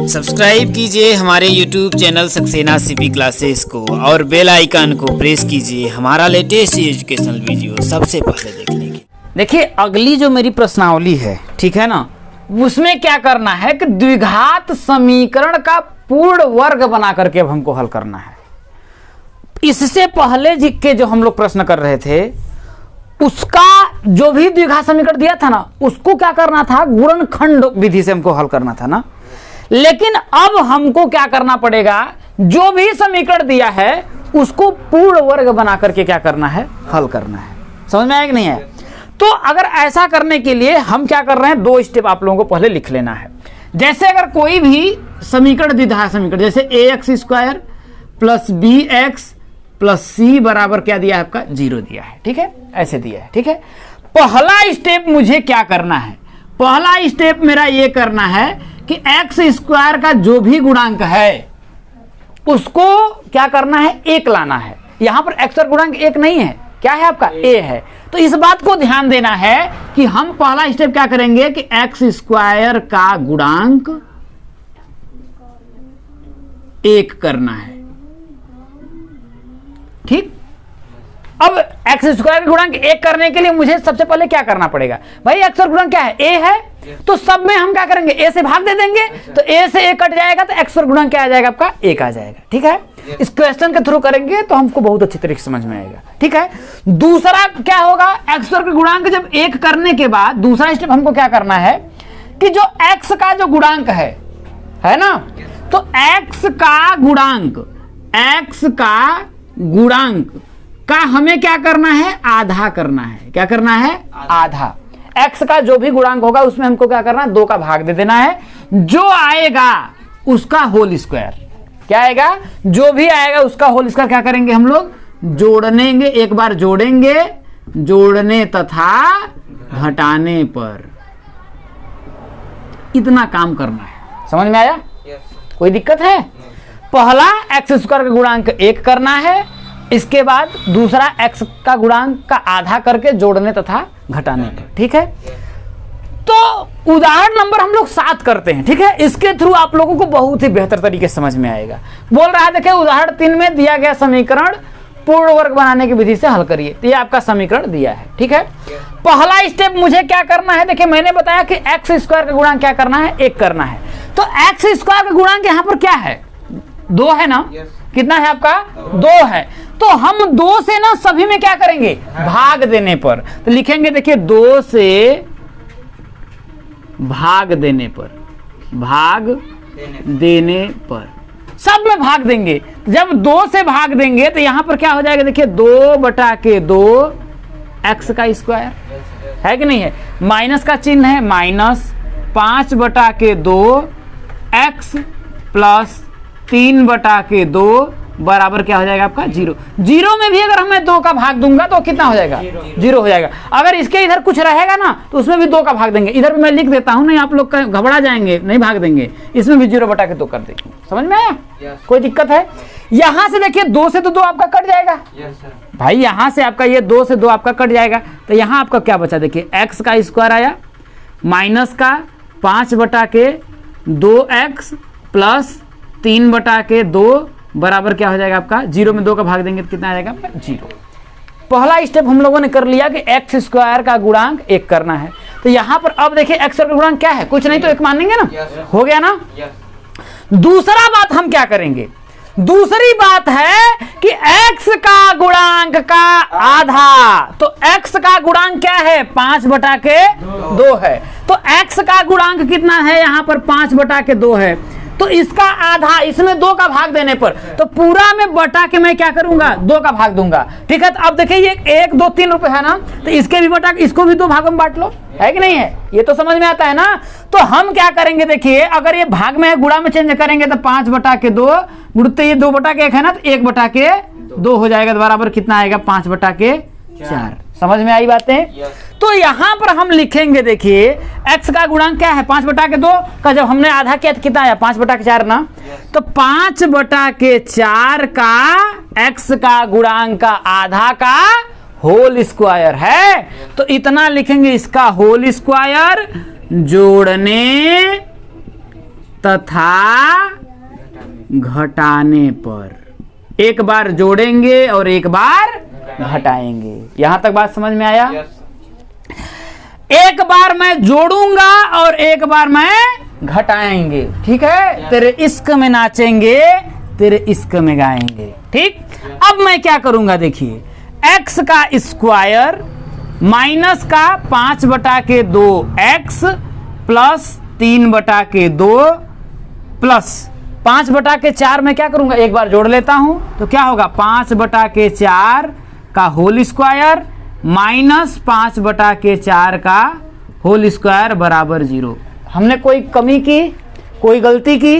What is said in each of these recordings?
Subscribe कीजिए हमारे YouTube channel Saxena CP classes को और बेल आइकन को प्रेस कीजिए हमारा लेटेस्ट एजुकेशनल वीडियो सबसे पहले देखने के। देखिए अगली जो मेरी प्रश्नावली है, ठीक है ना, उसमें क्या करना है कि द्विघात समीकरण का पूर्ण वर्ग बना करके अब हमको हल करना है। इससे पहले के जो हम लोग प्रश्न कर रहे थे उसका जो भी द्विघात समीकरण दिया था ना, उसको क्या करना था, गुणनखंड विधि से हमको हल करना था ना। लेकिन अब हमको क्या करना पड़ेगा, जो भी समीकरण दिया है उसको पूर्ण वर्ग बना करके क्या करना है, हल करना है। समझ में आया कि नहीं है? तो अगर ऐसा करने के लिए हम क्या कर रहे हैं, दो स्टेप आप लोगों को पहले लिख लेना है। जैसे अगर कोई भी समीकरण द्विघात समीकरण, जैसे ax² plus bx plus c बराबर क्या दिया है आपका, 0 दिया है, ठीक है, ऐसे दिया है, ठीक है। पहला स्टेप मुझे क्या करना है, पहला स्टेप मेरा ये करना है कि x² का जो भी गुणांक है उसको क्या करना है, 1 लाना है। यहां पर x और गुणांक 1 नहीं है, क्या है आपका, a है। तो इस बात को ध्यान देना है कि हम पहला स्टेप क्या करेंगे कि x² का गुणांक 1 करना है, ठीक। अब x² का गुणांक 1 करने के लिए मुझे सबसे पहले क्या करना पड़ेगा, भाई x और गुणांक क्या है, a है, तो सब में हम क्या करेंगे, a से भाग दे देंगे, तो a से a कट जाएगा तो x और गुणांक क्या आ जाएगा आपका, 1 आ जाएगा, ठीक है। इस क्वेश्चन के थ्रू करेंगे तो हमको बहुत अच्छी तरीके से समझ में आएगा, ठीक है। दूसरा क्या होगा, x और गुणांक जब 1 करने के बाद दूसरा स्टेप हमको क्या करना है कि जो x का जो गुणांक है ना, तो x का गुणांक का हमें क्या करना है, आधा करना है। क्या करना है, आधा। x का जो भी गुणांक होगा उसमें हमको क्या करना है, 2 का भाग दे देना है। जो आएगा उसका होल स्क्वायर, क्या आएगा, जो भी आएगा उसका होल स्क्वायर क्या करेंगे हम लोग, जोड़नेंगे। एक बार जोड़ेंगे, जोड़ने तथा घटाने पर इतना काम करना है। समझ में आया? कोई दिक्कत है? पहला x² का गुणांक 1 करना है, इसके बाद दूसरा x का गुणांक का आधा करके जोड़ने तथा घटाने पर, ठीक है। तो उदाहरण नंबर हम लोग 7 करते हैं, ठीक है। इसके थ्रू आप लोगों को बहुत ही बेहतर तरीके से समझ में आएगा। बोल रहा है, देखिए उदाहरण 3 में दिया गया समीकरण पूर्ण वर्ग बनाने की विधि से हल करिए। तो ये आपका समीकरण दिया है, ठीक है। पहला स्टेप मुझे क्या करना है, देखिए मैंने बताया कि x² का गुणांक क्या करना है, 1 करना है। तो x² का गुणांक यहाँ पर क्या है, 2 है ना, कितना है आपका, 2 है। तो हम 2 से ना सभी में क्या करेंगे, भाग देने पर। तो लिखेंगे, देखिए 2 से भाग देने पर, भाग देने पर सब में भाग देंगे। जब 2 से भाग देंगे तो यहां पर क्या हो जाएगा, देखिए 2/2 x का स्क्वायर है कि नहीं है, माइनस का चिन्ह है, माइनस 5/2 x प्लस 3/2 बराबर क्या हो जाएगा आपका, 0। 0 में भी अगर मैं 2 का भाग दूंगा तो कितना हो जाएगा, 0 हो जाएगा। अगर इसके इधर कुछ रहेगा ना तो उसमें भी 2 का भाग देंगे। इधर भी मैं लिख देता हूं, नहीं आप लोग घबरा जाएंगे, नहीं भाग देंगे, इसमें भी 0/2 कर देंगे। समझ में आया? कोई दिक्कत है? यहां से देखिए 2 से तो 2 आपका कट जाएगा भाई, यहां से आपका ये 2 से 2 आपका कट जाएगा। तो यहां आपका क्या बचा, देखिए x का स्क्वायर आया, माइनस का 5/2x प्लस 3/2 बराबर क्या हो जाएगा आपका, 0 में 2 का भाग देंगे तो कितना आ जाएगा आपका, 0। पहला स्टेप हम लोगों ने कर लिया कि x² का गुणांक 1 करना है। तो यहां पर अब देखिए x का गुणांक क्या है, कुछ नहीं तो 1 मानेंगे ना, हो गया ना। दूसरा बात हम क्या करेंगे, दूसरी बात है कि x का गुणांक का आधा। तो x का गुणांक क्या है, 5/2 है। तो x का गुणांक कितना है, यहां पर 5/2 है। तो इसका आधा, इसमें 2 का भाग देने पर, तो पूरा में बटा के मैं क्या करूंगा, 2 का भाग दूंगा, ठीक है। तो अब देखिए ये 1 2 3 रुपए है ना, तो इसके भी बटा, इसको भी 2 भागों में बांट लो, है कि नहीं है? ये तो समझ में आता है ना। तो हम क्या करेंगे, देखिए अगर ये भाग में है, गुणा में चेंज करेंगे तो 5/2 गुणते ये 2/1 है ना, तो 1/2 हो जाएगा, बराबर कितना आएगा, 5/4। समझ में आई बातें? तो यहां पर हम लिखेंगे, देखिए x का गुणांक क्या है, 5/2 का जब हमने आधा किया तो कितना आया, 5/4 ना। तो 5/4 का x का गुणांक का आधा का होल स्क्वायर है। तो इतना लिखेंगे, इसका होल स्क्वायर जोड़ने तथा घटाने पर। एक बार जोड़ेंगे और एक बार घटाएंगे। यहां तक बात समझ में आया? एक बार मैं जोड़ूंगा और एक बार मैं घटाएंगे। ठीक है, तेरे इश्क में नाचेंगे, तेरे इश्क में गाएंगे। ठीक, अब मैं क्या करूंगा देखिए, x का स्क्वायर माइनस का 5/2 x प्लस 3/2 प्लस 5/4 में क्या करूंगा, एक बार जोड़ लेता हूं तो क्या होगा, 5/4 का होल स्क्वायर माइनस 5/4 का होल स्क्वायर बराबर 0। हमने कोई कमी की, कोई गलती की?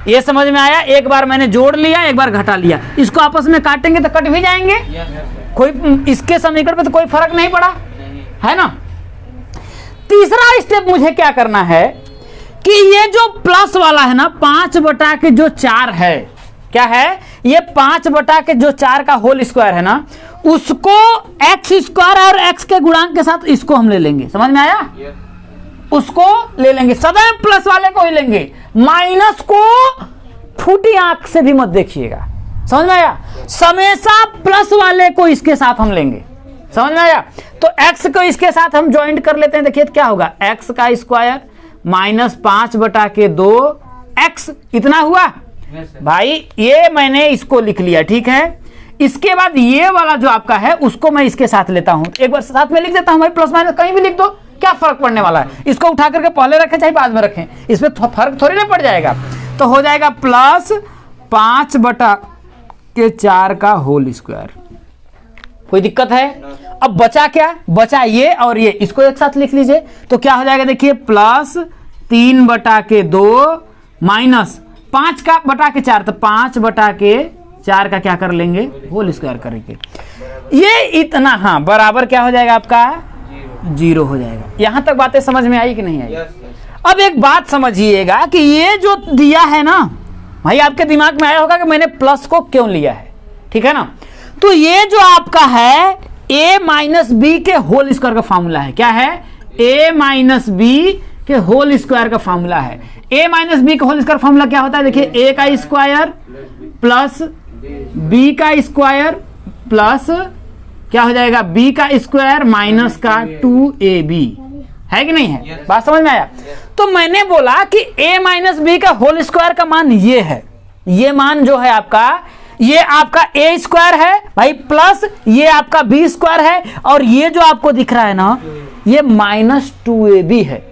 ये समझ में आया? एक बार मैंने जोड़ लिया, एक बार घटा लिया। इसको आपस में काटेंगे तो कट भी जाएंगे, कोई इसके समीकरण पे तो कोई फर्क नहीं पड़ा, है ना। तीसरा स्टेप मुझे क्या करना है कि ये जो प्लस वाला है ना, 5/4 है, क्या है ये 5/4 का होल स्क्वायर है ना, उसको एक्स स्क्वायर और एक्स के गुणांक के साथ इसको हम ले लेंगे। समझ में आया? उसको ले लेंगे, सदैव प्लस वाले को ही लेंगे, माइनस को फूटी आंख से भी मत देखिएगा। समझ में आया? हमेशा प्लस वाले को इसके साथ हम लेंगे। समझ में आया? तो x को इसके साथ हम ज्वाइंट कर लेते हैं। देखिए क्या होगा, x का स्क्वायर माइनस 5/2 x, इतना हुआ भाई। ये मैंने इसको लिख लिया, ठीक है। इसके बाद ये वाला जो आपका है उसको मैं इसके साथ लेता हूं, एक बार साथ में लिख देता हूं भाई, प्लस माइनस कहीं भी लिख दो, क्या फर्क पड़ने वाला है। इसको उठा करके पहले रखें चाहे बाद में रखें, इसमें फर्क थोड़ी ना पड़ जाएगा। तो हो जाएगा प्लस 5/4 का होल स्क्वायर। कोई दिक्कत है? अब बचा क्या, बचा ये और ये, इसको एक साथ लिख लीजिए तो क्या हो जाएगा, देखिए प्लस 3/2 माइनस 5/4, तो 5/4 का क्या कर लेंगे, होल स्क्वायर करेंगे। ये इतना, हाँ, बराबर क्या हो जाएगा आपका, 0 हो जाएगा। यहां तक बातें समझ में आई कि नहीं आई? अब एक बात समझिएगा कि ये जो दिया है ना भाई, आपके दिमाग में आया होगा कि मैंने प्लस को क्यों लिया है, ठीक है ना। तो ये जो आपका है a माइनस बी के होल स्क्वायर का फॉर्मूला है, क्या है, a माइनस बी के होल स्क्वायर का फॉर्मूला है। a माइनस बी का होल स्क्वायर फॉर्मूला क्या होता है, देखिए a का स्क्वायर प्लस b का स्क्वायर प्लस क्या हो जाएगा, b का स्क्वायर माइनस का 2ab, है कि नहीं है? बात समझ में आया? तो मैंने बोला कि a माइनस बी का होल स्क्वायर का मान ये है, ये मान जो है आपका, ये आपका a स्क्वायर है भाई, प्लस ये आपका b स्क्वायर है, और ये जो आपको दिख रहा है ना, ये माइनस 2ab है।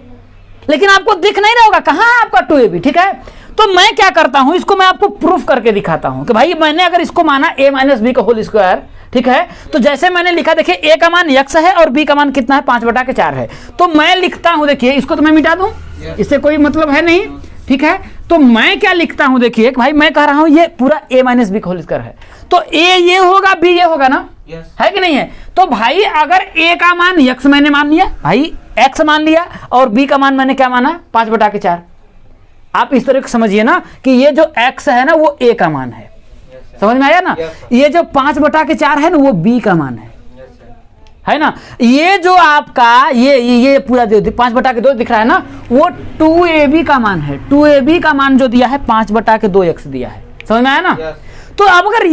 लेकिन आपको दिख नहीं रहा होगा कहां है आपका 2ab, ठीक है। तो मैं क्या करता हूं, इसको मैं आपको प्रूफ करके दिखाता हूं कि भाई मैंने अगर इसको माना a माइनस बी का होल स्क्वायर, ठीक है, तो जैसे मैंने लिखा, देखिए a का मान x है और b का मान कितना है, 5/4 है। तो मैं लिखता हूं, देखिए इसको तो मैं मिटा दूं, इससे कोई मतलब है नहीं, ठीक है। तो मैं क्या लिखता हूं, देखिए भाई मैं कह रहा हूं ये पूरा a माइनस बी का होल स्क्वायर है, तो a ये होगा, b ये होगा ना, है कि नहीं है। तो भाई अगर a का मान x मैंने मान लिया भाई, x मान लिया, और b का मान मैंने क्या माना, 5/4। आप इस तरह समझिए ना कि ये जो x है ना वो a का मान है, समझ में आया ना। ये जो 5/4 है ना वो b का मान है ना। ये जो आपका ये पूरा जो 5/2 दिख रहा है ना, वो 2ab का मान है। 2ab का मान जो दिया है 5/2x दिया है, समझ में आया ना। तो अब अगर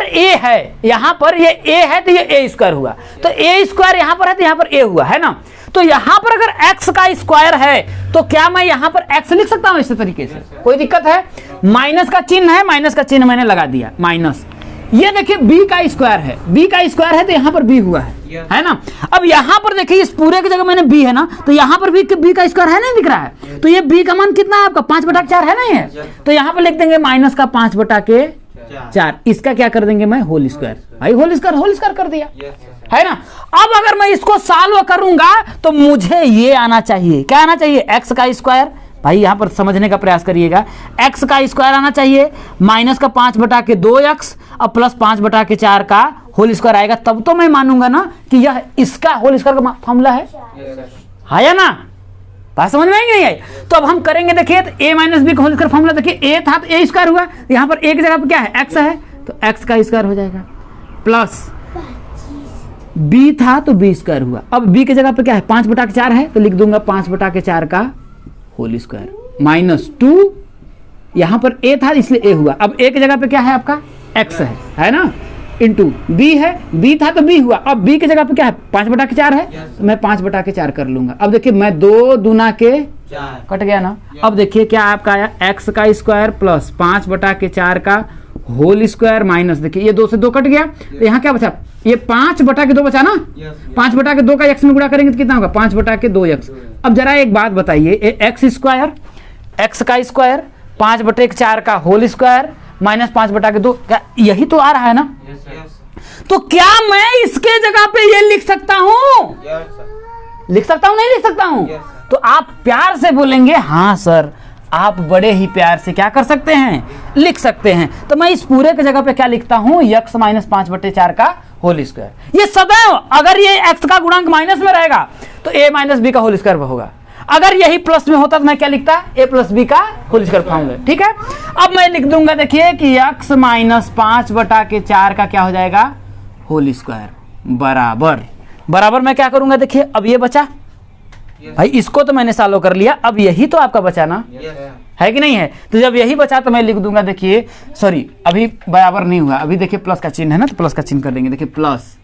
a है यहां पर, ये a है तो ये a स्क्वायर हुआ, तो a स्क्वायर यहां पर है तो यहां पर a हुआ, है ना। तो यहां पर अगर x का स्क्वायर है तो क्या मैं यहां पर x लिख सकता हूं इस तरीके से, कोई दिक्कत है? माइनस का चिन्ह है, माइनस का चिन्ह मैंने लगा दिया, माइनस। ये देखिए b का स्क्वायर है, b का स्क्वायर है तो यहां पर b हुआ है ना। अब यहां पर देखिए इस पूरे की जगह मैंने b है ना, तो यहां पर b का स्क्वायर है, नहीं दिख रहा है। तो ये b का मान कितना है आपका, 5/4 है, नहीं है। तो यहां पर लिख देंगे माइनस का 5/4, इसका क्या कर देंगे मैं, होल स्क्वायर। भाई होल स्क्वायर कर दिया, है ना। अब अगर मैं इसको सॉल्व करूंगा तो मुझे ये आना चाहिए, क्या आना चाहिए, x का स्क्वायर। भाई यहां पर समझने का प्रयास करिएगा, x का स्क्वायर आना चाहिए, माइनस का 5/2x और प्लस 5/4 का होल स्क्वायर आएगा, तब तो मैं मानूंगा ना कि यह इसका होल स्क्वायर का फॉर्मूला है या ना। बात समझ में आई नहीं आई? तो अब हम करेंगे, देखिए a माइनस बी का होल स्क्वायर फॉर्मूला, देखिए a था तो a स्क्वायर हुआ, यहाँ पर a की जगह पर क्या है, x है, तो x का स्क्वायर हो जाएगा, प्लस b था तो b स्क्वायर हुआ। अब b की जगह पे क्या है, 5/4 है, तो लिख दूंगा 5/4 का होल स्क्वायर। -2, यहाँ पर a था इसलिए a हुआ। अब a की जगह पे क्या है आपका x है ना, इंटू b है, b था तो b हुआ। अब b की जगह पे क्या है 5/4 है, तो मैं 5/4 कर लूंगा। अब देखिए मैं 2 दूना के 4 कट गया ना। अब देखिए क्या आपका आया x का स्क्वायर प्लस 5/4 का होल स्क्वायर माइनस, देखिए ये 2 से 2 कट गया, तो यहाँ क्या बचा, ये 5/2 बचा ना। 5/2 का x में गुणा करेंगे तो कितना होगा 5/2x। अब जरा एक बात बताइए, x स्क्वायर, x का स्क्वायर 5/4 का होल स्क्वायर माइनस 5/2, क्या यही तो आ रहा है ना। तो क्या मैं इसके जगह पे ये लिख सकता हूं? लिख सकता हूं, नहीं लिख सकता हूं? तो आप प्यार से बोलेंगे हाँ सर, आप बड़े ही प्यार से क्या कर सकते हैं, लिख सकते हैं। तो मैं इस पूरे की जगह पे क्या लिखता हूं, x माइनस 5/4 का होल स्क्वायर। ये सदैव अगर ये x का गुणांक माइनस में रहेगा तो a माइनस b का होल स्क्वायर होगा। अगर यही प्लस में होता तो मैं क्या लिखता, a प्लस b का होल स्क्वायर फॉर्मूला। ठीक है, अब मैं लिख दूंगा देखिए कि x माइनस 5/4 का क्या हो जाएगा होल स्क्वायर बराबर मैं क्या करूंगा, देखिए अब ये बचा भाई, इसको तो मैंने सॉल्व कर लिया, अब यही तो आपका बचा ना, है कि नहीं है। तो जब यही बचा तो मैं लिख दूंगा, देखिए सॉरी अभी बराबर नहीं हुआ, अभी देखिए प्लस का चिन्ह है ना, तो प्लस का चिन्ह कर देंगे। देखिए प्लस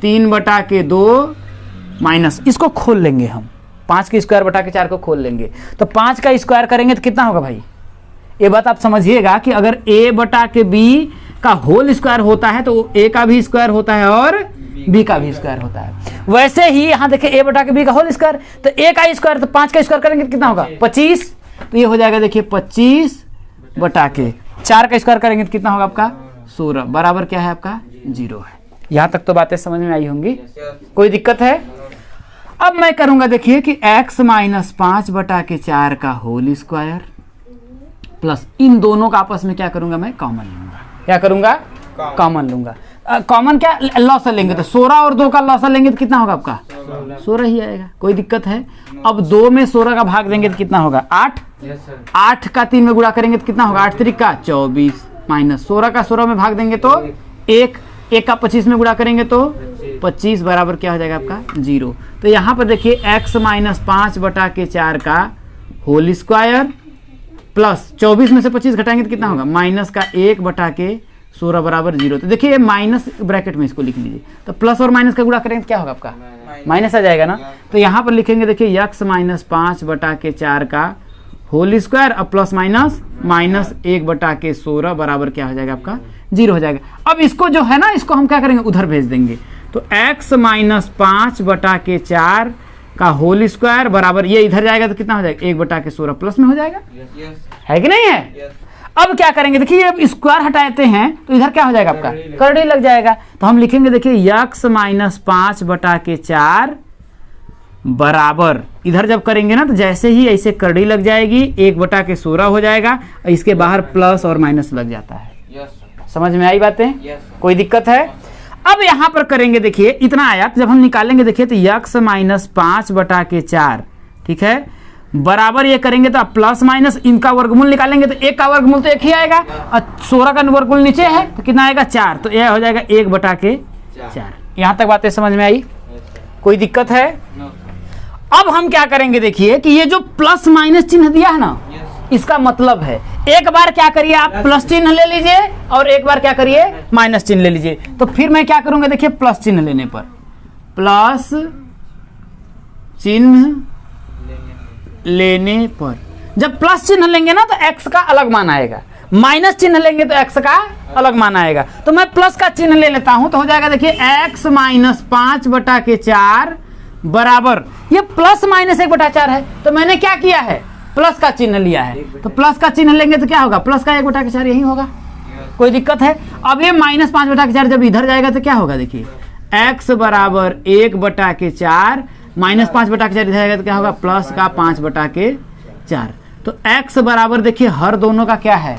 3/2 माइनस, इसको खोल लेंगे हम, 5 के स्क्वायर बटा के 4 को खोल लेंगे, तो 5 का स्क्वायर करेंगे तो कितना होगा भाई। ये बात आप समझिएगा कि अगर a बटा के b का होल स्क्वायर होता है तो a का भी स्क्वायर होता है और b का भी स्क्वायर होता है। वैसे ही यहाँ देखिए a बटा के b का होल स्क्वायर, तो a का स्क्वायर, तो 5 का स्क्वायर करेंगे तो कितना होगा 25, तो ये हो जाएगा देखिए 25/4 का स्क्वायर करेंगे तो कितना होगा आपका 16, बराबर क्या है आपका 0 है। यहाँ तक तो बातें समझ में आई होंगी, कोई दिक्कत है। अब मैं करूंगा देखिए कि x माइनस 5/4 का होल स्क्वायर प्लस इन दोनों का आपस में क्या करूंगा, मैं कॉमन लूंगा। क्या करूंगा, कॉमन लूंगा। कॉमन क्या लॉस लेंगे, तो 16 और 2 का लॉस लेंगे तो कितना होगा आपका 16 ही आएगा, कोई दिक्कत है। अब 2 में 16 का भाग देंगे तो कितना होगा 8, 8 का 3 में गुणा करेंगे तो कितना होगा 8 3 का 24 माइनस 16 का 16 में भाग देंगे तो 1 का 25 में गुणा करेंगे तो 25 बराबर क्या हो जाएगा आपका 0। तो यहाँ पर देखिए x माइनस 5/4 का होल स्क्वायर प्लस 24 में से 25 घटाएंगे तो कितना होगा माइनस का 1/16 बराबर 0। तो देखिए ये माइनस ब्रैकेट में इसको लिख लीजिए, तो प्लस और माइनस का गुणा करेंगे तो क्या होगा आपका माइनस आ जाएगा ना। तो यहाँ पर लिखेंगे देखिए x माइनस 5/4 का होल स्क्वायर अब प्लस माइनस 1/16 बराबर क्या हो जाएगा आपका 0 हो जाएगा। अब इसको जो है ना, इसको हम क्या करेंगे उधर भेज देंगे, तो x माइनस 5/4 का होल स्क्वायर बराबर ये इधर जाएगा तो कितना हो जाएगा 1/16 प्लस में हो जाएगा, है कि नहीं है। अब क्या करेंगे देखिए, अब स्क्वायर हटाते हैं तो इधर क्या हो जाएगा आपका करड़ी लग जाएगा, तो हम लिखेंगे देखिए x माइनस 5/4 बराबर, इधर जब करेंगे ना तो जैसे ही ऐसे करड़ी लग जाएगी 1/16 हो जाएगा, इसके बाहर प्लस और माइनस लग जाता है। समझ में आई बातें, कोई दिक्कत है। अब यहां पर करेंगे देखिए इतना आया, तो जब हम निकालेंगे देखिए तो x माइनस 5/4 ठीक है बराबर ये करेंगे तो प्लस माइनस इनका वर्गमूल निकालेंगे तो 1 का वर्गमूल तो 1 ही आएगा और 16 का वर्गमूल नीचे है तो कितना आएगा 4, तो यह हो जाएगा 1/4। यहां तक बातें समझ में आई, कोई दिक्कत है। अब हम क्या करेंगे देखिए कि ये जो प्लस माइनस चिन्ह दिया है ना, इसका मतलब है एक बार क्या करिए आप प्लस चिन्ह ले लीजिए और एक बार क्या करिए माइनस चिन्ह ले लीजिए। तो फिर मैं क्या करूंगा देखिए प्लस चिन्ह लेने पर, प्लस चिन्ह लेने पर जब प्लस चिन्ह लेंगे ना तो x का अलग मान आएगा, माइनस चिन्ह लेंगे तो x का अलग मान आएगा। तो मैं प्लस का चिन्ह ले लेता हूं तो हो जाएगा देखिए x माइनस 5/4 बराबर, ये प्लस माइनस 1/4 है तो मैंने क्या किया है प्लस का चिन्ह लिया है, तो प्लस का चिन्ह लेंगे तो क्या होगा प्लस का 1/4 यही होगा, कोई दिक्कत है। अब ये माइनस 5/4 जब इधर जाएगा तो क्या होगा देखिए x बराबर 1/4 माइनस 5/4 इधर जाएगा तो क्या होगा प्लस का 5/4। तो x बराबर देखिए हर दोनों का क्या है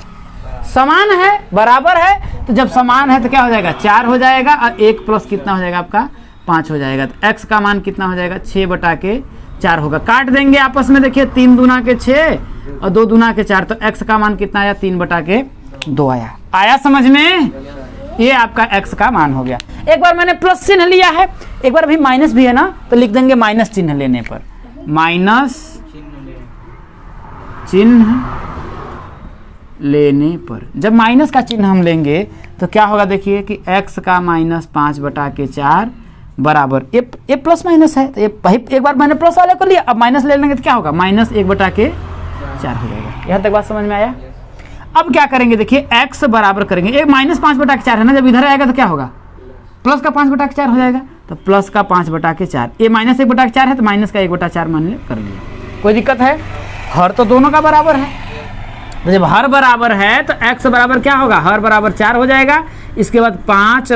समान है बराबर है, तो जब समान है तो क्या हो जाएगा 4 हो जाएगा और 1 प्लस कितना हो जाएगा आपका 5 हो जाएगा। तो x का मान कितना हो जाएगा 6/4 होगा। काट देंगे आपस में देखिए 3 दूना के 6 और 2 दूना के 4, तो x का मान कितना आया 3/2 आया समझ में, ये आपका x का मान हो गया। एक बार मैंने प्लस चिन्ह लिया है, एक बार अभी माइनस भी है ना तो लिख देंगे माइनस चिन्ह लेने पर, माइनस चिन्ह लेने पर, जब माइनस का चिन्ह हम लेंगे तो क्या होगा देखिए कि x का -5/4 बराबर ये प्लस माइनस है, तो ये एक बार मैंने प्लस वाले को लिया, अब माइनस ले लेंगे तो क्या होगा -1/4 हो जाएगा। यहाँ तक बात समझ में आया। अब क्या करेंगे देखिए x बराबर करेंगे, एक -5/4 है ना, जब इधर आएगा तो क्या होगा प्लस का 5/4 हो जाएगा, तो प्लस का 5/4, ये -1/4 है तो माइनस का 1/4 मान लिया, कर लिया। कोई दिक्कत है? हर तो दोनों का बराबर है, तो जब हर बराबर है तो x बराबर क्या होगा, हर बराबर 4 हो जाएगा, इसके बाद 5 -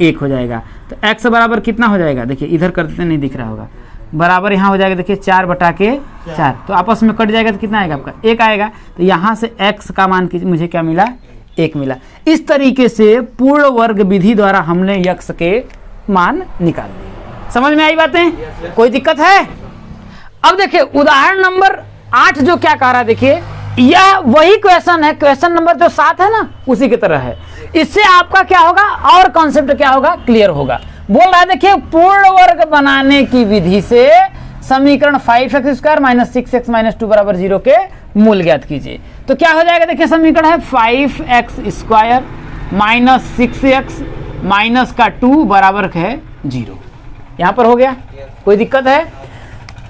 1 हो जाएगा, तो x बराबर कितना हो जाएगा देखिए, इधर कर देते नहीं दिख रहा होगा, बराबर यहाँ हो जाएगा देखिए 4/4, तो आपस में कट जाएगा तो कितना आएगा आपका 1 आएगा, तो यहाँ से x का मान की मुझे क्या मिला 1 मिला। इस तरीके से पूर्ण वर्ग विधि द्वारा हमने x के मान निकाल दिए। समझ में आई बातें? कोई दिक्कत है? अब देखिए उदाहरण नंबर 8 जो क्या कह रहा है देखिए, यह वही क्वेश्चन है, क्वेश्चन नंबर जो 7 है ना उसी की तरह है। इससे आपका क्या होगा और कॉन्सेप्ट क्या होगा, क्लियर होगा। बोल रहा है देखिए पूर्ण वर्ग बनाने की विधि से समीकरण 5x² - 6x - 2 = 0 के मूल ज्ञात कीजिए। तो क्या हो जाएगा देखिए, समीकरण है 5x² - 6x माइनस का 2 बराबर है 0। यहां पर हो गया, कोई दिक्कत है?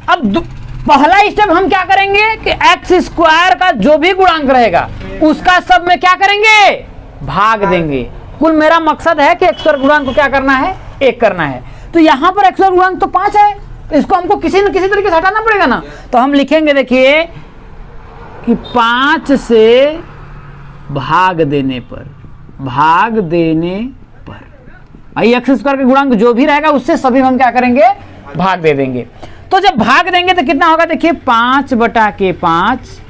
अब पहला स्टेप हम क्या करेंगे कि x² का जो भी गुणांक रहेगा उसका सब में क्या करेंगे, भाग देंगे। कुल मेरा मकसद है कि x² गुणांक को क्या करना है, 1 करना है। तो यहां पर x² गुणांक तो 5 है, तो इसको हमको किसी न किसी तरीके से हटाना पड़ेगा ना, तो हम लिखेंगे देखिए कि 5 से भाग देने पर भाई x² के गुणांक जो भी रहेगा उससे सभी हम क्या करेंगे, भाग दे देंगे। तो जब भाग देंगे तो कितना होगा देखिए 5/5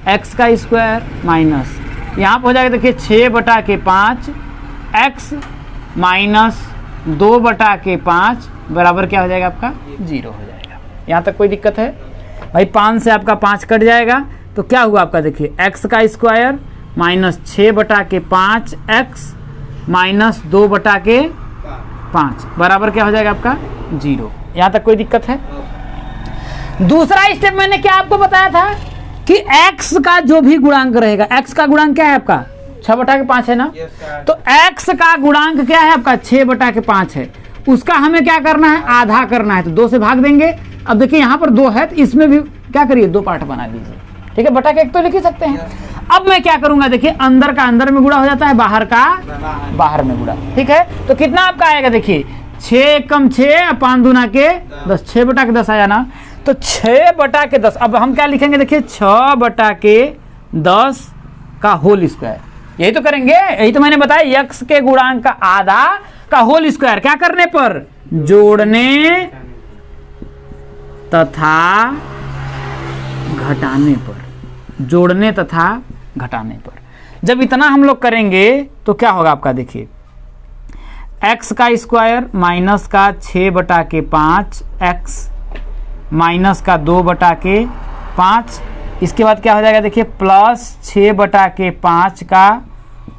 x² माइनस यहाँ पर हो जाएगा देखिए 6/5 x माइनस 2/5 बराबर क्या हो जाएगा आपका 0 हो जाएगा। यहाँ तक कोई दिक्कत है? भाई 5 से आपका 5 कट जाएगा तो क्या हुआ आपका देखिए x² माइनस 6/5 x माइनस 2/5 बराबर क्या हो जाएगा आपका 0। यहाँ तक कोई दिक्कत है? दूसरा स्टेप मैंने क्या आपको बताया था कि x का जो भी गुणांक रहेगा, x का गुणांक क्या है आपका 6/5 है ना, तो x का गुणांक क्या है आपका 6/5 है, उसका हमें क्या करना है, आधा करना है, तो 2 से भाग देंगे। अब देखिए यहाँ पर 2 है तो इसमें भी क्या करिए 2 पार्ट बना लीजिए, ठीक है, बटा के 1 तो लिख ही सकते हैं। अब मैं क्या करूंगा देखिए, अंदर का अंदर में गुणा हो जाता है, बाहर का बाहर में गुणा, ठीक है। तो कितना आपका आएगा देखिए 6 कम 6 5 दूना के 10, 6/10 आया ना, तो 6/10। अब हम क्या लिखेंगे देखिए 6/10 का होल स्क्वायर, यही तो करेंगे, यही तो मैंने बताया x के गुणांक का आधा का होल स्क्वायर, क्या करने पर, जोड़ने तथा घटाने पर, जोड़ने तथा घटाने पर। जब इतना हम लोग करेंगे तो क्या होगा आपका देखिए x² माइनस का 6/5 x माइनस का 2/5, इसके बाद क्या हो जाएगा देखिए प्लस 6/5 का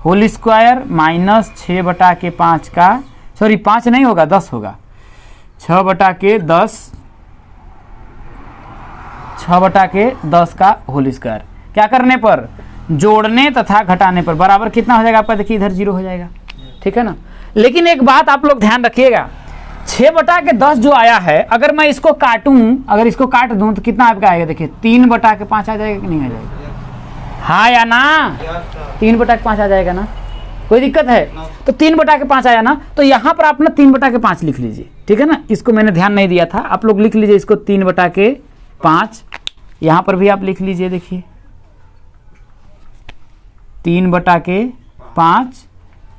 होल स्क्वायर माइनस 6/5 का, सॉरी 5 नहीं होगा 10 होगा, 6/10 का होल स्क्वायर, क्या करने पर, जोड़ने तथा घटाने पर, बराबर कितना हो जाएगा आपका देखिए इधर 0 हो जाएगा, ठीक है ना। लेकिन एक बात आप लोग ध्यान रखिएगा, 6/10 जो आया है अगर मैं इसको काटूं, अगर इसको काट दूं तो कितना आपका आएगा देखिए 3/5 आ जाएगा कि नहीं आ जाएगा, हाँ या ना, 3/5 आ जाएगा ना, कोई दिक्कत है? तो 3/5 आया ना, तो यहाँ पर आप ना 3/5 लिख लीजिए, ठीक है ना, इसको मैंने ध्यान नहीं दिया था, आप लोग लिख लीजिए इसको 3/5, यहाँ पर भी आप लिख लीजिए देखिए 3/5,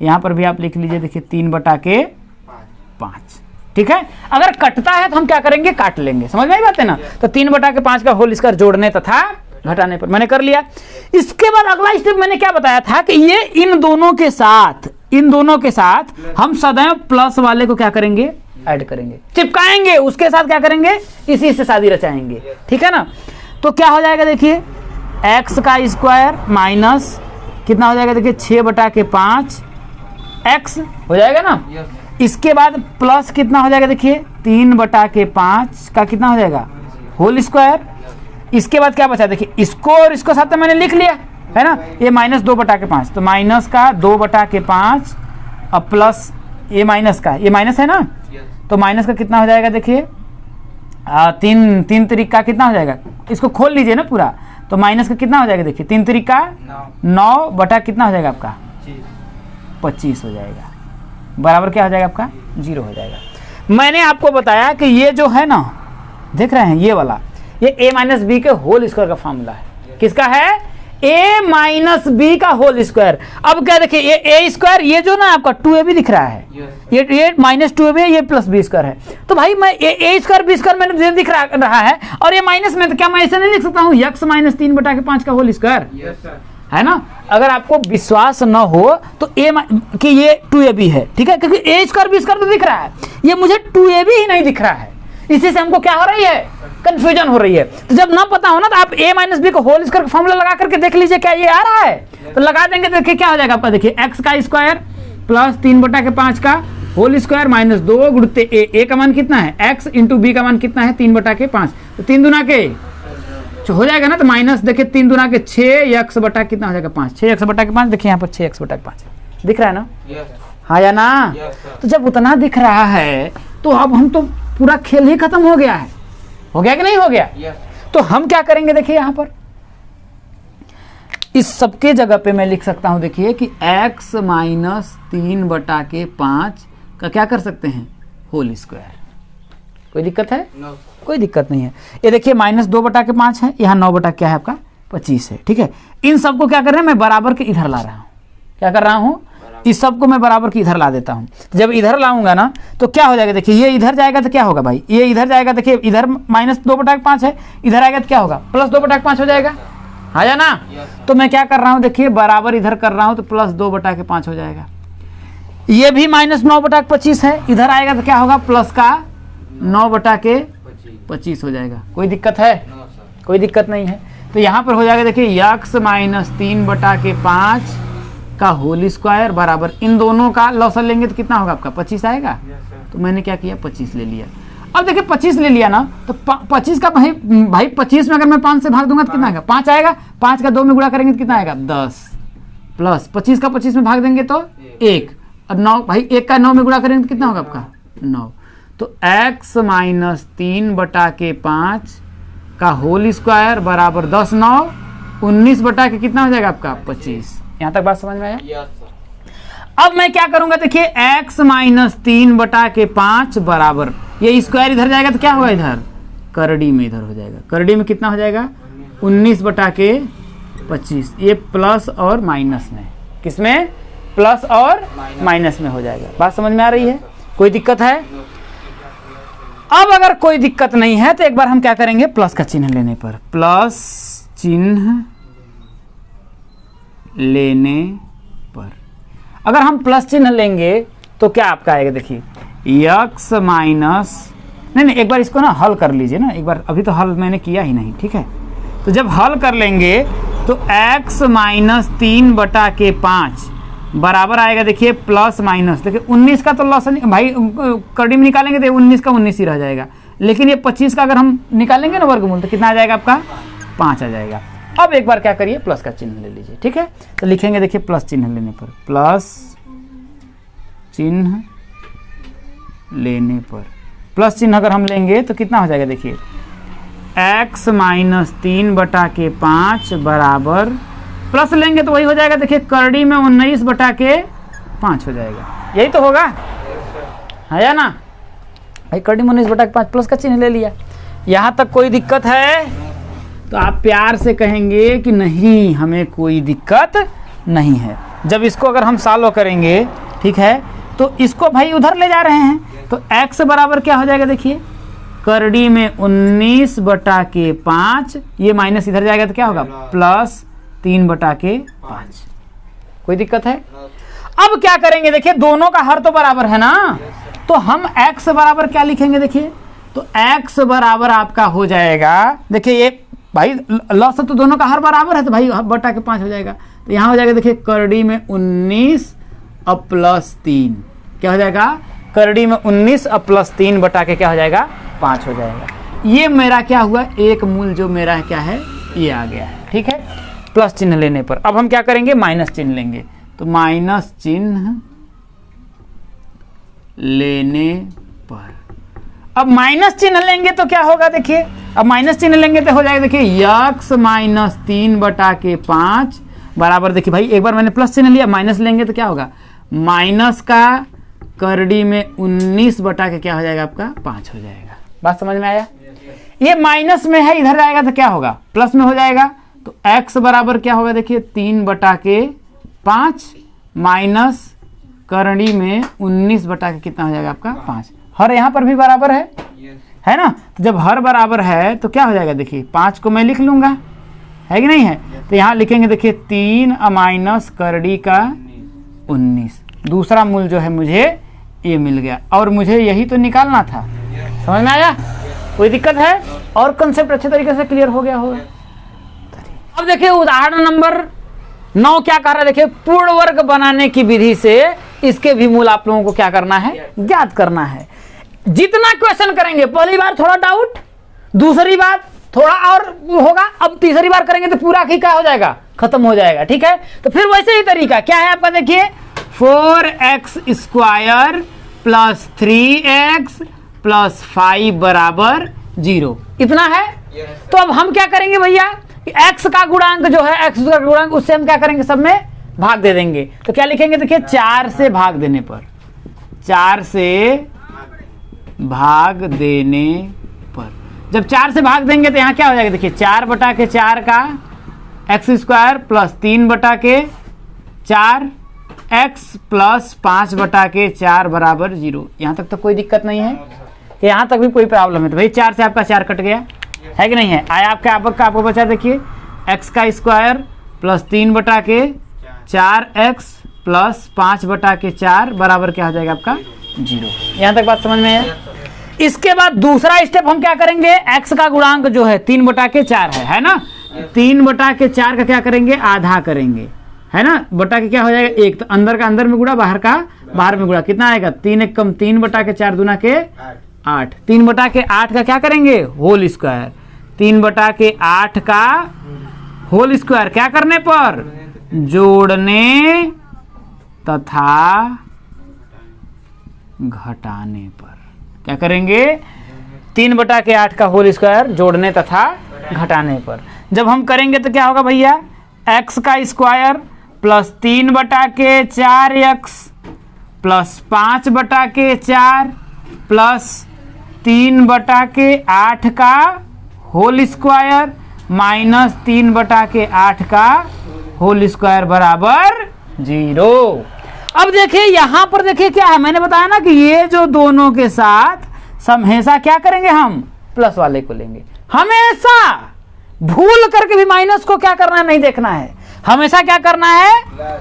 यहाँ पर भी आप लिख लीजिए देखिए 3/5, ठीक है। अगर कटता है तो हम क्या करेंगे, काट लेंगे, समझ में आई बात है ना। तो 3/5 का होल स्क्वायर जोड़ने तथा घटाने पर मैंने कर लिया। इसके बाद अगला स्टेप मैंने क्या बताया था कि ये इन दोनों के साथ हम सदैव प्लस वाले को क्या करेंगे, ऐड करेंगे, चिपकाएंगे, उसके साथ क्या करेंगे, इसी से शादी रचाएंगे, ठीक है ना। तो क्या हो जाएगा देखिए x² माइनस कितना हो जाएगा देखिए 6/5 x हो जाएगा ना, इसके बाद प्लस कितना हो जाएगा देखिए 3/5 का कितना हो जाएगा होल स्क्वायर, इसके बाद क्या बचा, देखिए इसको और इसको साथ में मैंने लिख लिया है ना, ये माइनस 2/5, तो माइनस का 2/5 अब प्लस ये माइनस का, ये माइनस है ना, तो माइनस का कितना हो जाएगा, देखिए 3 तरीका कितना हो जाएगा, इसको खोल लीजिए ना पूरा, तो माइनस का कितना हो जाएगा, देखिए 3 तरीका 9 बटा कितना हो जाएगा आपका 25 हो जाएगा, बराबर क्या हो जाएगा आपका 0 हो जाएगा। मैंने आपको बताया कि ये जो है ना, देख रहे हैं ये वाला, ये a माइनस बी के होल स्क्वायर का फॉर्मूला है। किसका है, a माइनस बी का होल स्क्वायर। अब क्या देखिए, ये a स्क्वायर, ये जो ना आपका 2ab दिख रहा है, ये माइनस 2ab है, ये प्लस बी स्क्वायर है, तो भाई मैं a स्क्वायर बी स्क्वायर मैंने दिख रहा है, और ये माइनस में, तो क्या मैं ऐसे नहीं लिख सकता हूँ x माइनस 3/5 का होल स्क्वायर, है ना। अगर आपको विश्वास न हो तो कि ये 2ab है, ठीक है, क्योंकि a स्क्वायर बी स्क्वायर तो दिख रहा है, ये मुझे 2ab ही नहीं दिख रहा है, इसी से हमको क्या हो रही है, कंफ्यूजन हो रही है। तो जब ना पता हो ना, तो आप a माइनस बी को होल स्क्वायर का फॉर्मूला लगा करके देख लीजिए क्या ये आ रहा है, तो लगा देंगे, देखिए क्या हो जाएगा आपका, देखिए x का स्क्वायर प्लस 3/5 का होल स्क्वायर माइनस 2 गुणते a का मान कितना है, x इंटू बी का मान कितना है 3/5, तो 3 दूना के हो जाएगा ना, तो माइनस देखिए 3 दूना के 6x बटा कितना हो जाएगा 5, 6x/5, देखिए यहाँ पर 6x/5 दिख रहा है ना, हाँ या ना। तो जब उतना दिख रहा है तो अब हम तो पूरा खेल ही खत्म हो गया है, हो गया कि नहीं हो गया। तो हम क्या करेंगे, देखिए यहाँ पर इस सबके जगह पे मैं लिख सकता हूं, देखिए कि x माइनस 3/5 का क्या कर सकते हैं, होल स्क्वायर। कोई दिक्कत है? no. कोई दिक्कत नहीं है। ये देखिए माइनस 2/5 है, यहाँ 9 क्या है आपका 25 है, ठीक है। इन सबको क्या कर रहे हैं, मैं बराबर के इधर ला रहा हूँ, क्या कर रहा हूँ, इस सबको मैं बराबर के इधर ला देता हूँ। जब इधर लाऊंगा ना तो क्या हो जाएगा, देखिए ये इधर जाएगा तो क्या होगा भाई, ये इधर जाएगा, देखिए इधर माइनस 2/5 है, इधर आएगा तो क्या होगा, प्लस 2/5 हो जाएगा, हाँ या ना। तो मैं क्या कर रहा हूँ, देखिए बराबर इधर कर रहा हूँ, तो प्लस 2/5 हो जाएगा। ये भी माइनस 9/25 है, इधर आएगा तो क्या होगा, प्लस का 9/25 हो जाएगा। कोई दिक्कत है? कोई दिक्कत नहीं है। तो यहाँ पर हो जाएगा, देखिए x माइनस 3/5 का होल स्क्वायर बराबर, इन दोनों का लॉसल लेंगे तो कितना होगा आपका 25 आएगा। तो मैंने क्या किया, 25 ले लिया। अब देखिए 25 ले लिया ना, तो 25 का भाई 25 में अगर मैं 5 से भाग दूंगा तो कितना आएगा, 5 आएगा। 5 का 2 में गुणा करेंगे तो कितना आएगा 10, प्लस 25 का 25 में भाग देंगे तो 1, और 9 भाई 1 का 9 में गुणा करेंगे तो कितना होगा आपका 9। तो x माइनस 3/5 का होल स्क्वायर बराबर 10 9 19 बटा के कितना हो जाएगा आपका 25। यहाँ तक बात समझ में आया? अब मैं क्या करूंगा, देखिए x माइनस 3/5 बराबर, ये स्क्वायर इधर जाएगा तो क्या होगा, इधर करड़ी में इधर हो जाएगा, करड़ी में कितना हो जाएगा 19/25। ये प्लस और माइनस में, किसमें, प्लस और माइनस में हो जाएगा। बात समझ में आ रही है? कोई दिक्कत है? अब अगर कोई दिक्कत नहीं है तो एक बार हम क्या करेंगे, प्लस का चिन्ह लेने पर, प्लस चिन्ह लेने पर अगर हम प्लस चिन्ह लेंगे तो क्या आपका आएगा, देखिए x माइनस, नहीं एक बार इसको ना हल कर लीजिए ना एक बार, अभी तो हल मैंने किया ही नहीं, ठीक है। तो जब हल कर लेंगे तो x माइनस 3/5 बराबर आएगा, देखिए प्लस माइनस, देखिए 19 का तो लॉस भाई कड़ी में निकालेंगे तो 19 का 19 ही रह जाएगा, लेकिन ये 25 का अगर हम निकालेंगे ना वर्गमूल तो कितना आ जाएगा आपका 5 आ जाएगा। अब एक बार क्या करिए, प्लस का चिन्ह ले लीजिए, ठीक है। तो लिखेंगे, देखिए प्लस चिन्ह लेने पर, प्लस चिन्ह लेने पर, प्लस चिन्ह अगर हम लेंगे तो कितना हो जाएगा, देखिए x माइनस 3/5 बराबर, प्लस लेंगे तो वही हो जाएगा, देखिए करड़ी में 19/5 हो जाएगा, यही तो होगा, है या ना भाई, करड़ी में 19/5 प्लस का चिन्ह ले लिया। यहाँ तक कोई दिक्कत है? तो आप प्यार से कहेंगे कि नहीं हमें कोई दिक्कत नहीं है। जब इसको अगर हम सॉल्व करेंगे, ठीक है, तो इसको भाई उधर ले जा रहे हैं, तो x बराबर क्या हो जाएगा, देखिए करड़ी में 19/5, ये माइनस इधर जाएगा तो क्या होगा प्लस 3/5। कोई दिक्कत है? अब क्या करेंगे, देखिए दोनों का हर तो बराबर है ना, तो हम x बराबर क्या लिखेंगे, देखिए तो x बराबर आपका हो जाएगा, देखिए ये भाई लॉस तो दोनों का हर बराबर है तो भाई बटा के 5 हो जाएगा। तो यहाँ हो जाएगा, देखिए करड़ी में 19 अब प्लस 3 क्या हो जाएगा, करड़ी में 19 अब प्लस 3 बटा के क्या हो जाएगा 5 हो जाएगा। ये मेरा क्या हुआ, एक मूल जो मेरा क्या है ये आ गया है। ठीक है, प्लस चिन्ह लेने पर अब हम क्या करेंगे, माइनस चिन्ह लेंगे। तो माइनस चिन्ह लेने पर, अब माइनस चिन्ह लेंगे तो क्या होगा, देखिए अब माइनस चिन्ह लेंगे तो हो जाएगा, देखिए x माइनस 3/5 बराबर, देखिए भाई एक बार मैंने प्लस चिन्ह लिया, माइनस लेंगे तो क्या होगा, माइनस का करड़ी में 19 क्या हो जाएगा आपका 5 हो जाएगा। बात समझ में आया? ये माइनस में है, इधर जाएगा तो क्या होगा, प्लस में हो जाएगा। तो x बराबर क्या होगा, देखिए 3/5 माइनस करड़ी में 19 कितना हो जाएगा आपका 5। हर यहाँ पर भी बराबर है ना, तो जब हर बराबर है तो क्या हो जाएगा, देखिए 5 को मैं लिख लूंगा, है कि नहीं है, तो यहाँ लिखेंगे देखिए 3 माइनस करड़ी का 19, दूसरा मूल जो है मुझे ये मिल गया, और मुझे यही तो निकालना था। समझ में आया? कोई दिक्कत है? और कंसेप्ट अच्छे तरीके से क्लियर हो गया होगा। अब देखिए उदाहरण नंबर 9 क्या कह रहा है, देखिए पूर्ण वर्ग बनाने की विधि से इसके भी मूल आप लोगों को क्या करना है, ज्ञात करना है। जितना क्वेश्चन करेंगे, पहली बार थोड़ा डाउट, दूसरी बार थोड़ा और होगा, अब तीसरी बार करेंगे तो पूरा ही क्या हो जाएगा, खत्म हो जाएगा। ठीक है, तो फिर वैसे ही तरीका क्या है आपका, देखिए 4x² प्लस 3x प्लस 5 बराबर 0, इतना है। तो अब हम क्या करेंगे भैया, x का गुणांक जो है, x का गुणांक, उससे हम क्या करेंगे, सब में भाग दे देंगे। तो क्या लिखेंगे, देखिए 4 से भाग देने पर, 4 से भाग देने पर, जब 4 से भाग देंगे तो यहाँ क्या हो जाएगा, देखिए 4/4 का x² प्लस 3/4 x प्लस 5/4 बराबर 0। यहाँ तक तो कोई दिक्कत नहीं है, यहाँ तक भी कोई प्रॉब्लम है तो भाई 4 से आपका 4 कट गया, है कि नहीं है। आया आपको बचा, देखिए x² प्लस 3/4 x प्लस 5/4 बराबर क्या हो जाएगा आपका 0। यहाँ तक बात समझ में है। इसके बाद दूसरा स्टेप हम क्या करेंगे, x का गुणांक जो है 3/4 है ना, 3/4 का क्या करेंगे, आधा करेंगे, है ना, बटा के क्या हो जाएगा 1, तो अंदर का अंदर में गुणा, बाहर का बाहर में गुणा, कितना आएगा 3 × 1 = 3/4 दूना के 8, 3/8 का क्या करेंगे, होल स्क्वायर, 3/8 का होल स्क्वायर क्या करने पर, जोड़ने तथा घटाने पर। क्या करेंगे, 3/8 का होल स्क्वायर जोड़ने तथा घटाने पर। जब हम करेंगे तो क्या होगा भैया, x का square plus 3/4x plus 5/4 plus 3/8 का होल स्क्वायर माइनस 3/8 का होल स्क्वायर बराबर 0। अब देखिए यहाँ पर देखिए क्या है, मैंने बताया ना कि ये जो दोनों के साथ हमेशा क्या करेंगे, हम प्लस वाले को लेंगे। हमेशा भूल करके भी माइनस को क्या करना है, नहीं देखना है, हमेशा क्या करना है,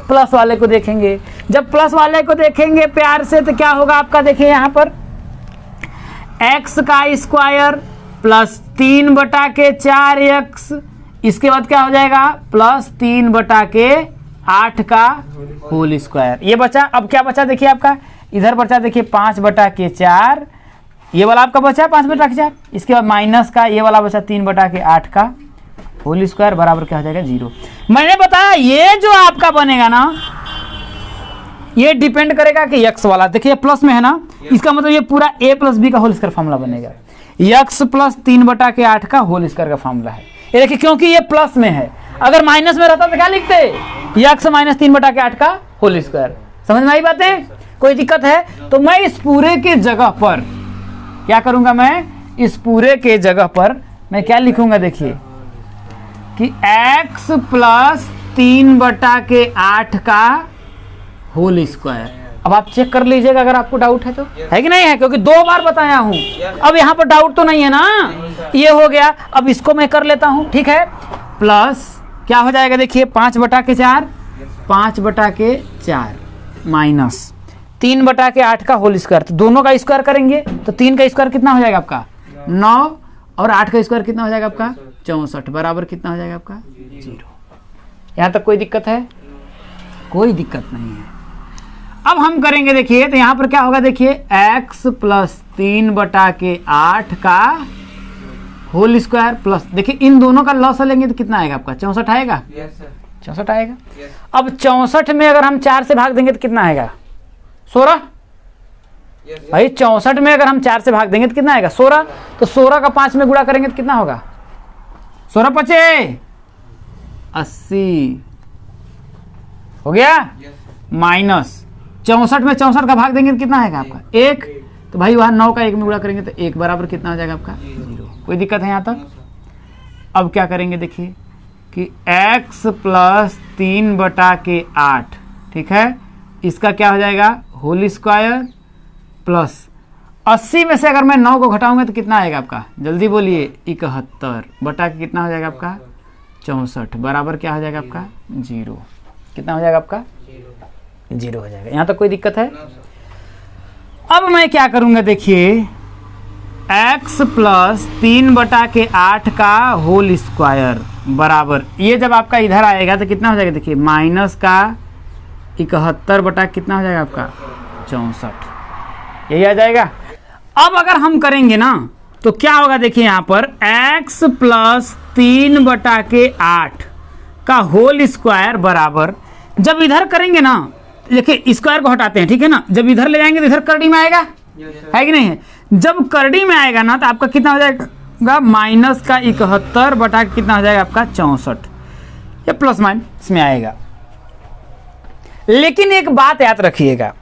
प्लस वाले को देखेंगे। जब प्लस वाले को देखेंगे प्यार से तो क्या होगा आपका, देखिए यहाँ पर x का स्क्वायर प्लस 3/4x, इसके बाद क्या हो जाएगा प्लस 3/8 का होल स्क्वायर, ये बचा। अब क्या बचा, देखिए आपका इधर बचा, देखिए 5/4, ये वाला आपका बचा 5/4, इसके बाद माइनस का ये वाला बचा 3/8 का होल स्क्वायर बराबर क्या हो जाएगा 0। मैंने बताया ये जो आपका बनेगा ना, ये डिपेंड करेगा कि x वाला, देखिए प्लस में है ना, इसका मतलब ये पूरा a प्लस b का होल स्क्वायर फॉर्मूला बनेगा, x प्लस 3/8 का होल स्क्वायर का फॉर्मूला है ये। देखिए क्योंकि ये प्लस में है, अगर माइनस में रहता तो क्या लिखते, x माइनस 3/8 का होल स्क्वायर। समझ में आई बातें, कोई दिक्कत है? तो मैं इस पूरे के जगह पर क्या करूंगा, मैं इस पूरे के जगह पर मैं क्या लिखूंगा, देखिए कि x प्लस 3/8 का होल स्क्वायर। अब आप चेक कर लीजिएगा अगर आपको डाउट है तो, है कि नहीं है, क्योंकि 2 बार बताया हूं। अब यहाँ पर डाउट तो नहीं है ना, ये हो गया। अब इसको मैं कर लेता हूं, ठीक है, प्लस क्या हो जाएगा, देखिए 5/4 माइनस 3/8 का होल स्क्वायर, तो दोनों का स्क्वायर करेंगे तो 3 का स्क्वायर कितना हो जाएगा आपका 9, और 8 का स्क्वायर कितना हो जाएगा आपका 64 बराबर कितना हो जाएगा आपका 0। यहाँ तक कोई दिक्कत है? कोई दिक्कत नहीं है। अब हम करेंगे, देखिए तो यहाँ पर क्या होगा, देखिए x प्लस 3/8 का होल स्क्वायर प्लस, देखिए इन दोनों का लॉस लेंगे तो कितना आएगा आपका 64 आएगा, 64 आएगा। अब 64 में अगर हम 4 से भाग देंगे तो कितना आएगा 16। भाई 64 में अगर हम 4 से भाग देंगे तो कितना आएगा 16। तो 16 का 5 में गुणा करेंगे तो कितना होगा 16 पचे 80 हो गया। माइनस 64 में 64 का भाग देंगे तो कितना आएगा आपका 1। तो भाई वहां 9 का 1 में गुणा करेंगे तो 1 बराबर कितना हो जाएगा आपका 0। कोई दिक्कत है यहाँ तक। अब क्या करेंगे देखिए कि x प्लस 3/8, ठीक है, इसका क्या हो जाएगा होल स्क्वायर प्लस 80 में से अगर मैं 9 को घटाऊंगा तो कितना आएगा आपका, जल्दी बोलिए 71 बटा के कितना हो जाएगा आपका 64 बराबर क्या हो जाएगा आपका 0। कितना हो जाएगा आपका 0 हो जाएगा। यहाँ तक कोई दिक्कत है। अब मैं क्या करूंगा देखिए x प्लस 3/8 का होल स्क्वायर बराबर, ये जब आपका इधर आएगा तो कितना हो जाएगा देखिए माइनस का 71 बटा कितना हो जाएगा आपका 64, यही आ जाएगा। अब अगर हम करेंगे ना तो क्या होगा देखिए यहाँ पर x प्लस 3/8 का होल स्क्वायर बराबर, जब इधर करेंगे ना देखिए स्क्वायर को हटाते हैं, ठीक है ना, जब इधर ले जाएंगे तो इधर करड़ी में आएगा, है कि नहीं है। जब करड़ी में आएगा ना तो आपका कितना हो जाएगा माइनस का 71 बटा कितना हो जाएगा आपका 64, या प्लस माइनस में आएगा। लेकिन एक बात याद रखिएगा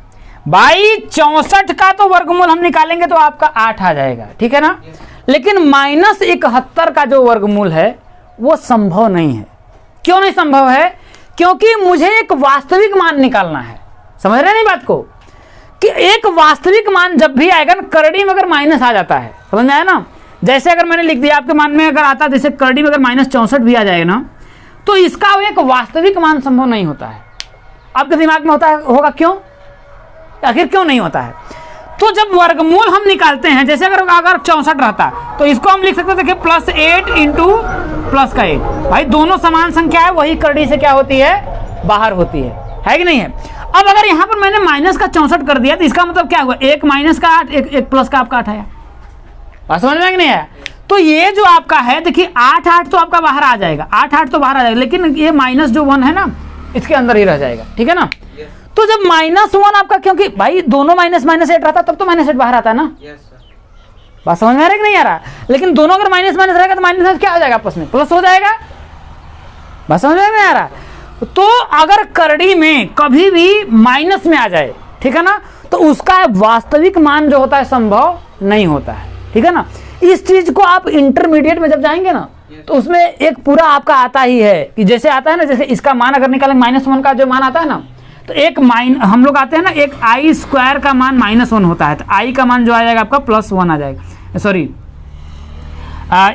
भाई 64 का तो वर्गमूल हम निकालेंगे तो आपका 8 आ जाएगा, ठीक है ना, लेकिन माइनस 71 का जो वर्गमूल है वो संभव नहीं है। क्यों नहीं संभव है? क्योंकि मुझे एक वास्तविक मान निकालना है। समझ रहे नहीं बात को, कि एक वास्तविक मान जब भी आएगा ना करड़ी में अगर माइनस आ जाता है, समझ में आया ना, जैसे अगर मैंने लिख दिया आपके मान में अगर आता, जैसे करड़ी में अगर माइनस 64 भी आ जाएगा ना तो इसका एक वास्तविक मान संभव नहीं होता है। आपके दिमाग में होता है होगा क्यों, आखिर क्यों नहीं होता है? तो जब वर्गमूल हम निकालते हैं, जैसे अगर 64 रहता तो इसको हम लिख सकते थे कि +8 इंटू प्लस का 8, भाई दोनों समान संख्या है, वही करड़ी से क्या होती है बाहर होती है कि नहीं है। अब अगर यहाँ पर मैंने माइनस का 64 कर दिया तो इसका मतलब क्या हुआ, एक माइनस का 8 एक प्लस का आपका 8 आया। बात समझ में नहीं आया? तो ये जो आपका है देखिए 8 तो आपका बाहर आ जाएगा, 8 तो बाहर आ जाएगा, लेकिन ये माइनस जो 1 है ना इसके अंदर ही रह जाएगा, ठीक है ना। तो जब -1 आपका, क्योंकि भाई दोनों -8 रहता तब तो -8 बाहर आता है ना। बात समझ में आ रहा है कि नहीं आ रहा? लेकिन दोनों अगर माइनस रहेगा तो माइनस क्या हो जाएगा आपस में प्लस हो जाएगा। बात समझ में नहीं आ रहा? तो अगर करड़ी में कभी भी माइनस में आ जाए, ठीक है ना, तो उसका वास्तविक मान जो होता है संभव नहीं होता है, ठीक है ना। इस चीज को आप इंटरमीडिएट में जब जाएंगे ना तो उसमें एक पूरा आपका आता ही है कि जैसे आता है ना, जैसे इसका मान अगर निकालेंगे -1 का जो मान आता है ना, तो एक हम लोग आते हैं ना, एक i² का मान -1 होता है, तो i का मान जो आ जाएगा आपका +1 आ जाएगा, सॉरी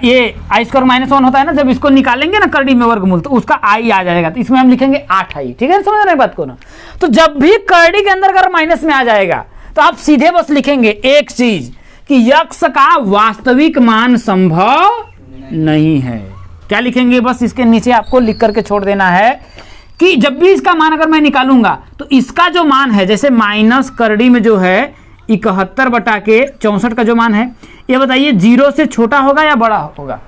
ये i² -1 होता है ना, जब इसको निकालेंगे ना करड़ी में वर्गमूल तो उसका i आ जाएगा, तो इसमें हम लिखेंगे 8i, ठीक है, समझ रहे बात को ना। तो जब भी करड़ी के अंदर अगर माइनस में आ जाएगा तो आप सीधे बस लिखेंगे एक चीज कि x का वास्तविक मान संभव नहीं है। क्या लिखेंगे, बस इसके नीचे आपको लिख करके छोड़ देना है कि जब भी इसका मान अगर मैं निकालूंगा तो इसका जो मान है, जैसे माइनस करड़ी में जो है 71 बटा के 64 का जो मान है, ये बताइए 0 से छोटा होगा या बड़ा होगा?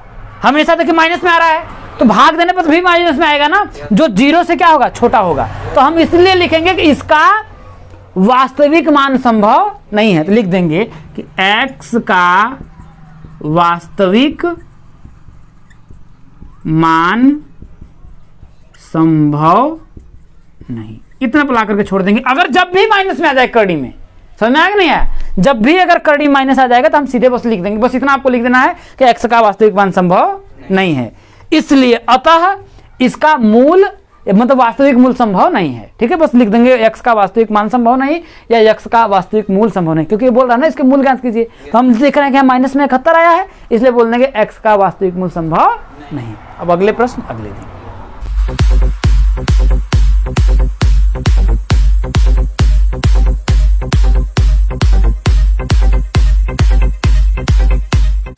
हमेशा देखिए माइनस में आ रहा है तो भाग देने पर भी माइनस में आएगा ना, जो 0 से क्या होगा छोटा होगा। तो हम इसलिए लिखेंगे कि इसका वास्तविक मान संभव नहीं है, तो लिख देंगे कि x का वास्तविक मान संभव नहीं, इतना पला करके छोड़ देंगे। अगर जब भी माइनस में आ जाए करड़ी में, समझ में आया कि नहीं आया? जब भी अगर करड़ी माइनस आ जाएगा तो हम सीधे बस लिख देंगे, बस इतना आपको लिख देना है कि x का वास्तविक मान संभव नहीं है, इसलिए अतः इसका मूल मतलब वास्तविक मूल संभव नहीं है, ठीक है। बस लिख देंगे x का वास्तविक मान संभव नहीं या x का वास्तविक मूल संभव नहीं, क्योंकि ये बोल रहा है ना इसके मूल ज्ञात कीजिए, तो हम देख रहे हैं कि यहाँ माइनस में 71 आया है, इसलिए बोल देंगे x का वास्तविक मूल संभव नहीं। अब अगले प्रश्न अगले दिन।